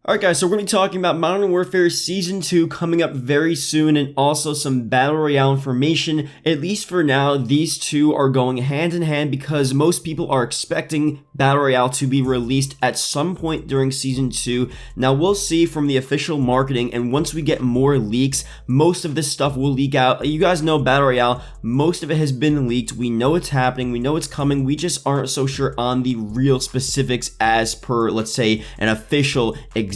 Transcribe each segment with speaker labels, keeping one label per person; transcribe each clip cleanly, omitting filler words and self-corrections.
Speaker 1: Alright guys, so we're going to be talking about Modern Warfare Season 2 coming up very soon, and also some Battle Royale information. At least for now, these two are going hand in hand because most people are expecting Battle Royale to be released at some point during Season 2. Now we'll see from the official marketing, and once we get more leaks, most of this stuff will leak out. You guys know Battle Royale, most of it has been leaked. We know it's happening, we know it's coming, we just aren't so sure on the real specifics as per, let's say, an official exact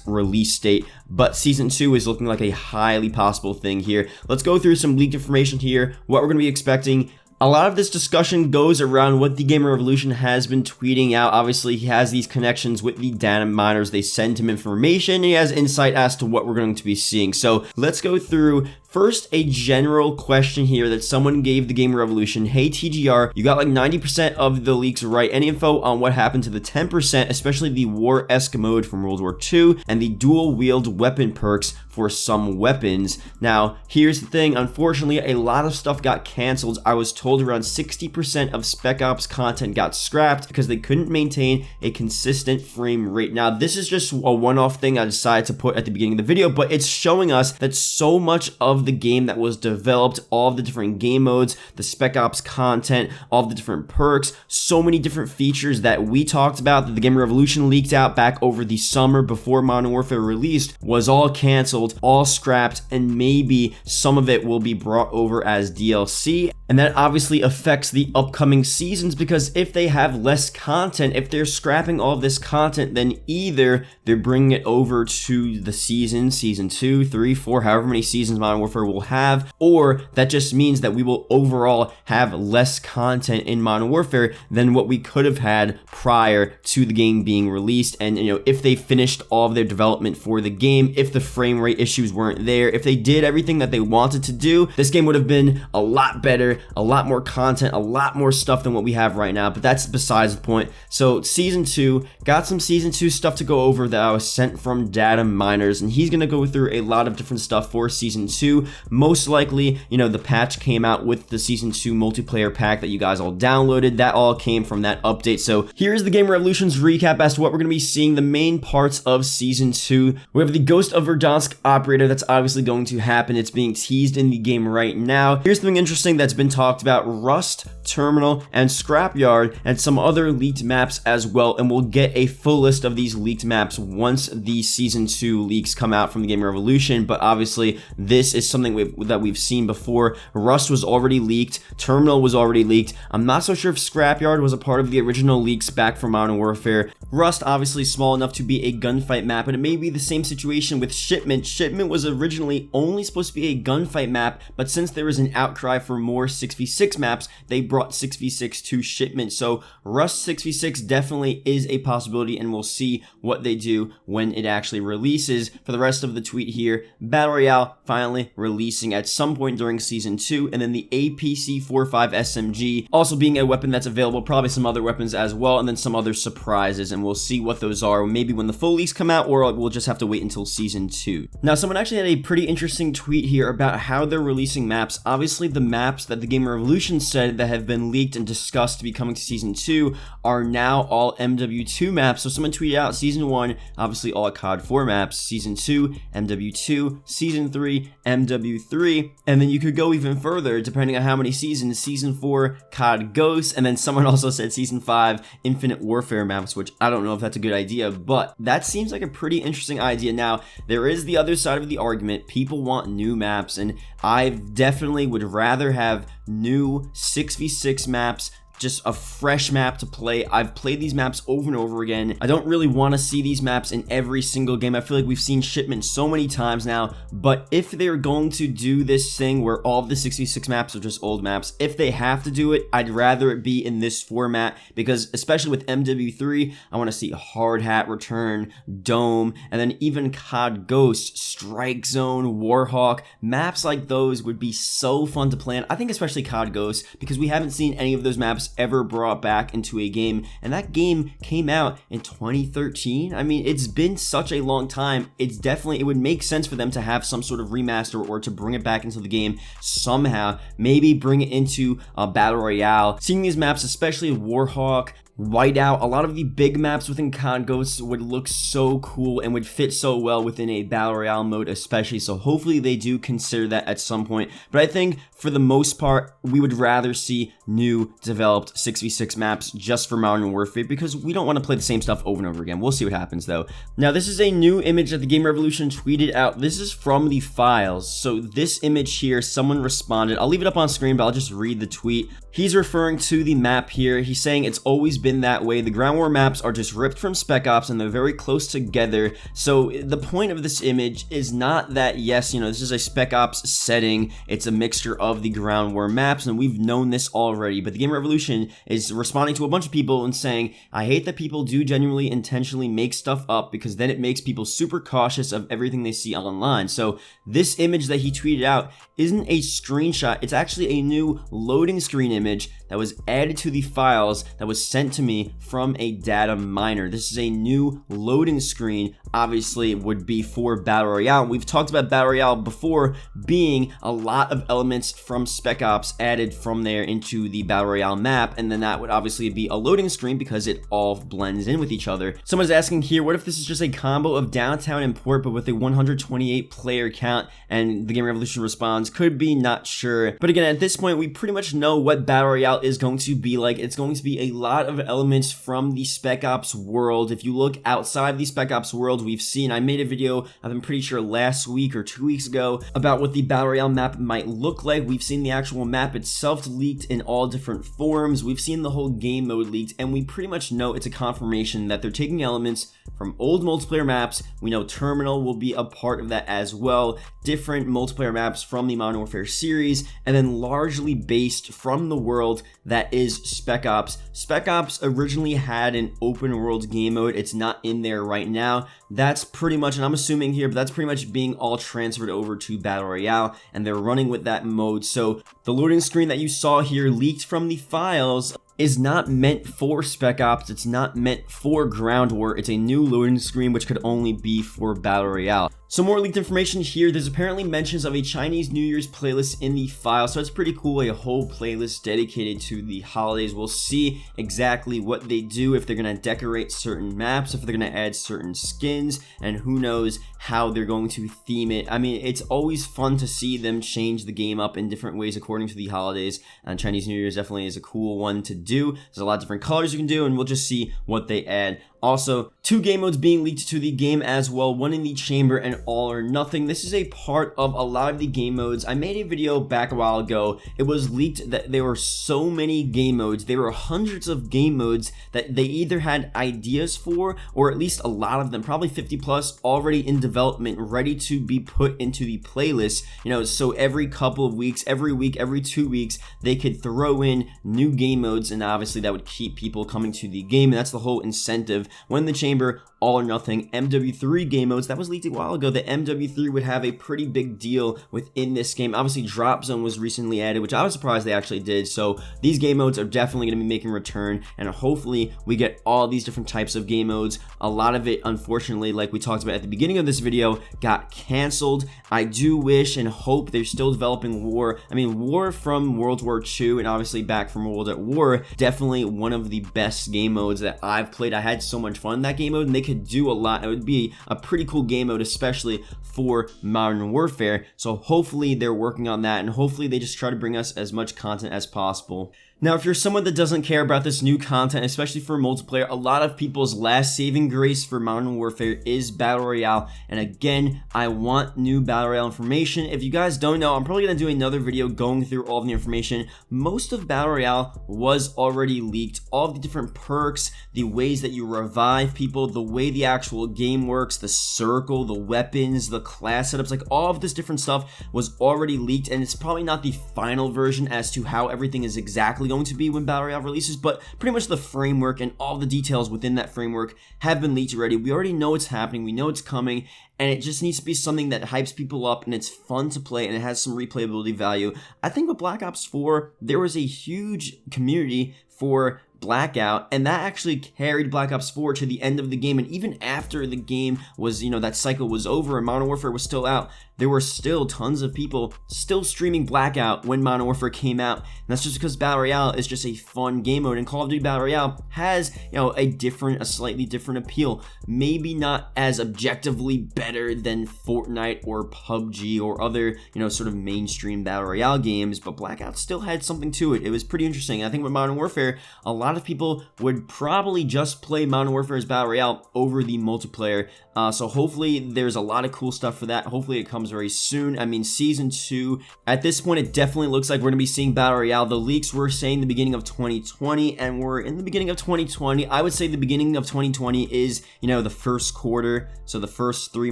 Speaker 1: release date. But Season 2 is looking like a highly possible thing here. Let's go through some leaked information here, what we're going to be expecting. A lot of this discussion goes around what the Gamer Revolution has been tweeting out. Obviously, he has these connections with the data miners. They send him information. He has insight as to what we're going to be seeing. So let's go through first a general question here that someone gave the Gamer Revolution. Hey TGR, you got like 90% of the leaks right. Any info on what happened to the 10%, especially the War-esque mode from World War II and the dual wield weapon perks for some weapons? Now, here's the thing. Unfortunately, a lot of stuff got canceled. I was told around 60% of Spec Ops content got scrapped because they couldn't maintain a consistent frame rate. Now, this is just a one-off thing I decided to put at the beginning of the video, but it's showing us that so much of the game that was developed, all of the different game modes, the Spec Ops content, all of the different perks, so many different features that we talked about that the Gamer Revolution leaked out back over the summer before Modern Warfare released was all canceled, all scrapped, and maybe some of it will be brought over as DLC. And that obviously affects the upcoming seasons, because if they have less content, if they're scrapping all of this content, then either they're bringing it over to the season 2, 3, 4, however many seasons Modern Warfare will have, or that just means that we will overall have less content in Modern Warfare than what we could have had prior to the game being released. And if they finished all of their development for the game, if the frame rate issues weren't there, if they did everything that they wanted to do, this game would have been a lot better, a lot more content, a lot more stuff than what we have right now. But that's besides the point. So Season 2, got some Season 2 stuff to go over that I was sent from data miners, and he's going to go through a lot of different stuff for Season 2. Most likely, the patch came out with the Season 2 multiplayer pack that you guys all downloaded. That all came from that update. So here's the Gamer Revolution's recap as to what we're going to be seeing, the main parts of Season 2. We have the Ghost of Verdansk operator. That's obviously going to happen. It's being teased in the game right now. Here's something interesting that's been talked about: Rust, Terminal, and Scrapyard, and some other leaked maps as well. And we'll get a full list of these leaked maps once the Season 2 leaks come out from the Gamer Revolution. But obviously, this is something that we've seen before. Rust was already leaked. Terminal was already leaked. I'm not so sure if Scrapyard was a part of the original leaks back from Modern Warfare. Rust, obviously small enough to be a gunfight map, and it may be the same situation with Shipment. Shipment was originally only supposed to be a gunfight map, but since there was an outcry for more 6v6 maps, they brought 6v6 to Shipment. So Rust 6v6 definitely is a possibility, and we'll see what they do when it actually releases. For the rest of the tweet here, Battle Royale finally releasing at some point during Season 2, and then the APC-45 SMG also being a weapon that's available, probably some other weapons as well, and then some other surprises, and we'll see what those are, maybe when the full leaks come out, or we'll just have to wait until Season 2. Now, someone actually had a pretty interesting tweet here about how they're releasing maps. Obviously, the maps that the Gamer Revolution said that have been leaked and discussed to be coming to Season 2 are now all MW2 maps. So someone tweeted out Season 1, obviously all COD 4 maps, Season 2, MW2, Season 3, MW3, and then you could go even further depending on how many seasons. Season 4, COD Ghosts, and then someone also said Season 5, Infinite Warfare maps, which I don't know if that's a good idea, but that seems like a pretty interesting idea. Now, there is the other side of the argument. People want new maps, and I definitely would rather have new 6v6 maps, just a fresh map to play. I've played these maps over and over again. I don't really want to see these maps in every single game. I feel like we've seen Shipment so many times now, but if they're going to do this thing where all of the 6v6 maps are just old maps, if they have to do it, I'd rather it be in this format, because especially with MW3, I want to see Hard Hat return, Dome, and then even COD Ghost, Strike Zone, Warhawk. Maps like those would be so fun to play on. I think especially COD Ghost, because we haven't seen any of those maps ever brought back into a game, and that game came out in 2013. I mean, it's been such a long time. It would make sense for them to have some sort of remaster, or to bring it back into the game somehow, maybe bring it into a Battle Royale. Seeing these maps, especially Warhawk, whiteout. A lot of the big maps within COD Ghosts would look so cool and would fit so well within a Battle Royale mode especially, so hopefully they do consider that at some point. But I think for the most part, we would rather see new developed 6v6 maps just for Modern Warfare because we don't want to play the same stuff over and over again. We'll see what happens though. Now this is a new image that the Game Revolution tweeted out. This is from the files. So this image here, someone responded. I'll leave it up on screen, but I'll just read the tweet. He's referring to the map here. He's saying it's always been that way. The ground war maps are just ripped from Spec Ops and they're very close together. So the point of this image is not that, yes, this is a Spec Ops setting. It's a mixture of the ground war maps, and we've known this already. But the Game Revolution is responding to a bunch of people and saying, I hate that people do genuinely intentionally make stuff up because then it makes people super cautious of everything they see online. So this image that he tweeted out isn't a screenshot. It's actually a new loading screen image that was added to the files that was sent to me from a data miner. This is a new loading screen. Obviously, it would be for Battle Royale. We've talked about Battle Royale before being a lot of elements from Spec Ops added from there into the Battle Royale map, and then that would obviously be a loading screen because it all blends in with each other. Someone's asking here, what if this is just a combo of downtown and port but with a 128 player count? And the Game Revolution responds, could be, not sure. But again, at this point, we pretty much know what Battle Royale is going to be like. It's going to be a lot of elements from the Spec Ops world. If you look outside the Spec Ops world, we've seen, I made a video, I'm pretty sure last week or 2 weeks ago, about what the Battle Royale map might look like. We've seen the actual map itself leaked in all different forms. We've seen the whole game mode leaked, and we pretty much know it's a confirmation that they're taking elements from old multiplayer maps. We know Terminal will be a part of that as well. Different multiplayer maps from the Modern Warfare series, and then largely based from the world that is Spec Ops. Spec Ops originally had an open world game mode. It's not in there right now. That's pretty much, and I'm assuming here, but that's pretty much being all transferred over to Battle Royale, and they're running with that mode. So the loading screen that you saw here leaked from the files is not meant for Spec Ops. It's not meant for ground war. It's a new loading screen which could only be for Battle Royale. Some more leaked information here. There's apparently mentions of a Chinese New Year's playlist in the file, so it's pretty cool, a whole playlist dedicated to the holidays. We'll see exactly what they do, if they're going to decorate certain maps, if they're going to add certain skins, and who knows how they're going to theme it. I mean, it's always fun to see them change the game up in different ways according to the holidays, and Chinese New Year's definitely is a cool one to do. There's a lot of different colors you can do, and we'll just see what they add. Also, 2 game modes being leaked to the game as well, one in the chamber and all or nothing. This is a part of a lot of the game modes. I made a video back a while ago. It was leaked that there were so many game modes. There were hundreds of game modes that they either had ideas for, or at least a lot of them, probably 50 plus, already in development, ready to be put into the playlist. So every couple of weeks, every week, every 2 weeks, they could throw in new game modes, and obviously that would keep people coming to the game, and that's the whole incentive. When the chamber, all or nothing, MW3 game modes, that was leaked a while ago. The MW3 would have a pretty big deal within this game. Obviously, Drop Zone was recently added, which I was surprised they actually did. So these game modes are definitely going to be making a return, and hopefully we get all these different types of game modes. A lot of it, unfortunately, like we talked about at the beginning of this video, got canceled. I do wish and hope they're still developing War. I mean, War from World War II and obviously back from World at War, definitely one of the best game modes that I've played. I had so much fun in that game mode, and they could do a lot. It would be a pretty cool game mode, especially for Modern Warfare. So hopefully they're working on that, and hopefully they just try to bring us as much content as possible. Now, if you're someone that doesn't care about this new content, especially for multiplayer, a lot of people's last saving grace for Modern Warfare is Battle Royale. And again, I want new Battle Royale information. If you guys don't know, I'm probably going to do another video going through all of the information. Most of Battle Royale was already leaked. All of the different perks, the ways that you revive people, the way the actual game works, the circle, the weapons, the class setups, like all of this different stuff was already leaked. And it's probably not the final version as to how everything is exactly going to be when Battle Royale releases, but pretty much the framework and all the details within that framework have been leaked already. We already know it's happening, we know it's coming, and it just needs to be something that hypes people up and it's fun to play and it has some replayability value. I think with Black Ops 4, there was a huge community for Blackout, and that actually carried Black Ops 4 to the end of the game. And even after the game was, that cycle was over and Modern Warfare was still out, there were still tons of people still streaming Blackout when Modern Warfare came out. And that's just because Battle Royale is just a fun game mode, and Call of Duty Battle Royale has, a slightly different appeal. Maybe not as objectively better than Fortnite or PUBG or other, sort of mainstream Battle Royale games, but Blackout still had something to it. It was pretty interesting. I think with Modern Warfare, a lot of people would probably just play Modern Warfare's Battle Royale over the multiplayer. So hopefully there's a lot of cool stuff for that. Hopefully it comes very soon. I mean, Season 2, at this point, it definitely looks like we're going to be seeing Battle Royale. The leaks were saying the beginning of 2020, and we're in the beginning of 2020. I would say the beginning of 2020 is, the first quarter, so the first 3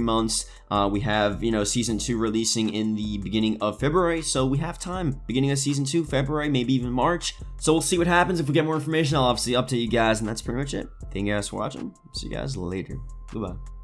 Speaker 1: months. We have, Season 2 releasing in the beginning of February, so we have time. Beginning of Season 2, February, maybe even March. So we'll see what happens. If we get more information, I'll obviously update you guys, and that's pretty much it. Thank you guys for watching. See you guys later. Goodbye.